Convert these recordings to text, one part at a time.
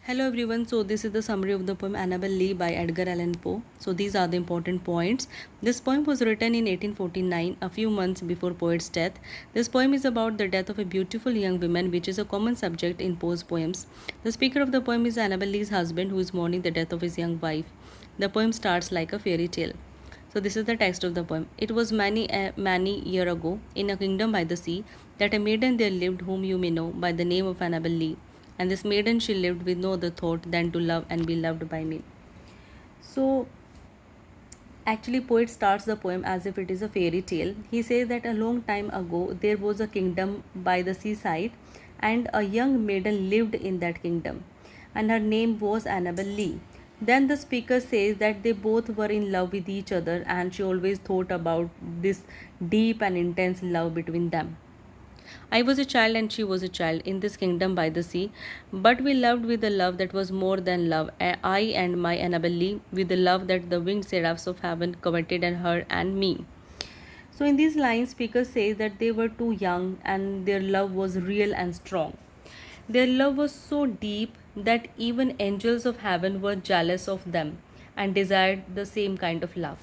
Hello everyone. So this is the summary of the poem Annabel Lee by Edgar Allan Poe. So these are the important points. This poem was written in 1849, a few months before poet's death. This poem is about the death of a beautiful young woman, which is a common subject in Poe's poems. The speaker of the poem is Annabel Lee's husband, who is mourning the death of his young wife. The poem starts like a fairy tale. So this is the text of the poem. It was many year ago, in a kingdom by the sea, that a maiden there lived whom you may know by the name of Annabel Lee. And this maiden she lived with no other thought than to love and be loved by me. So actually poet starts the poem as if it is a fairy tale. He says that a long time ago there was a kingdom by the seaside and a young maiden lived in that kingdom and her name was Annabel Lee. Then the speaker says that they both were in love with each other and she always thought about this deep and intense love between them. I was a child and she was a child in this kingdom by the sea, but we loved with a love that was more than love. I and my Annabel Lee with the love that the winged seraphs of heaven coveted and her and me. So in these lines, speaker says that they were too young and their love was real and strong. Their love was so deep that even angels of heaven were jealous of them and desired the same kind of love.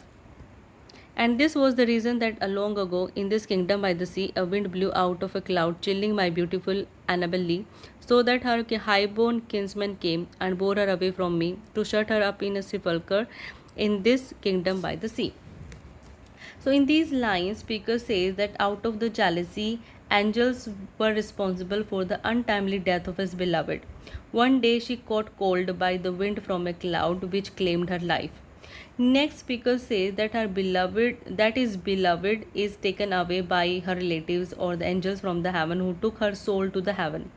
And this was the reason that long ago, in this kingdom by the sea, a wind blew out of a cloud, chilling my beautiful Annabel Lee, so that her high-born kinsman came and bore her away from me to shut her up in a sepulchre in this kingdom by the sea. So, in these lines, speaker says that out of the jealousy, angels were responsible for the untimely death of his beloved. One day, she caught cold by the wind from a cloud which claimed her life. Next speaker says that her beloved is taken away by her relatives or the angels from the heaven who took her soul to the heaven.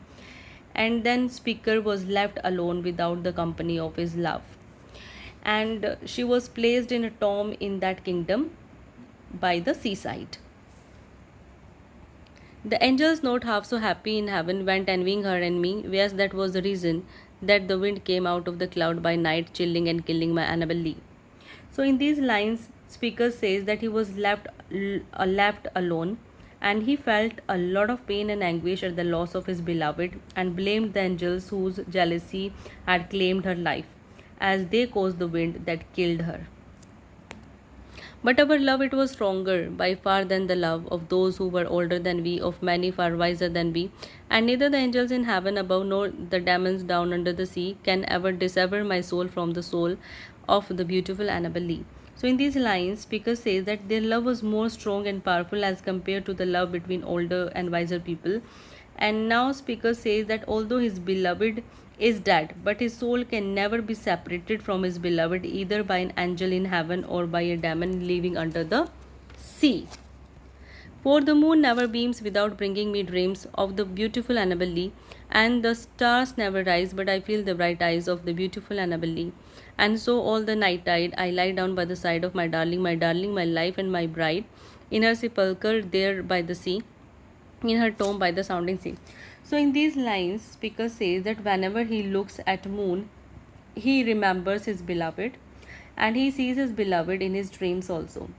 And then speaker was left alone without the company of his love. And she was placed in a tomb in that kingdom by the seaside. The angels, not half so happy in heaven, went envying her and me. Yes, that was the reason that the wind came out of the cloud by night, chilling and killing my Annabel Lee. So in these lines, speaker says that he was left alone and he felt a lot of pain and anguish at the loss of his beloved and blamed the angels whose jealousy had claimed her life as they caused the wind that killed her. But our love it was stronger by far than the love of those who were older than we, of many far wiser than we, and neither the angels in heaven above nor the demons down under the sea can ever dissever my soul from the soul of the beautiful Annabel Lee. So in these lines, speaker says that their love was more strong and powerful as compared to the love between older and wiser people. And now speaker says that although his beloved is dead, but his soul can never be separated from his beloved either by an angel in heaven or by a demon living under the sea. For the moon never beams without bringing me dreams of the beautiful Annabel Lee, and the stars never rise, but I feel the bright eyes of the beautiful Annabel Lee. And so all the night tide I lie down by the side of my darling, my life and my bride, in her sepulchre there by the sea, in her tomb by the sounding sea. So in these lines, speaker says that whenever he looks at moon, he remembers his beloved and he sees his beloved in his dreams also.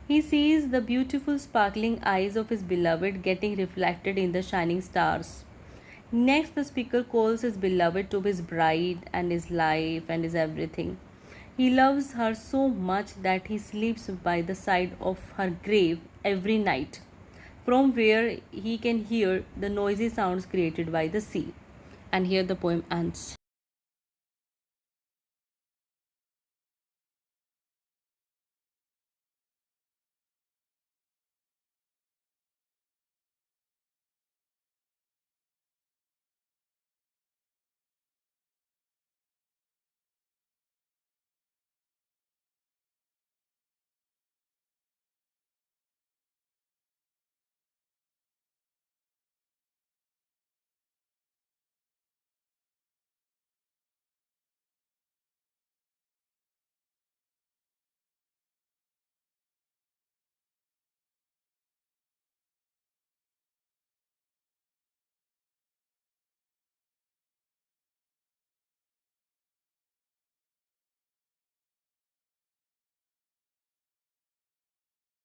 He sees the beautiful sparkling eyes of his beloved getting reflected in the shining stars. Next, the speaker calls his beloved to be his bride and his life and his everything. He loves her so much that he sleeps by the side of her grave every night, from where he can hear the noisy sounds created by the sea. And here the poem ends.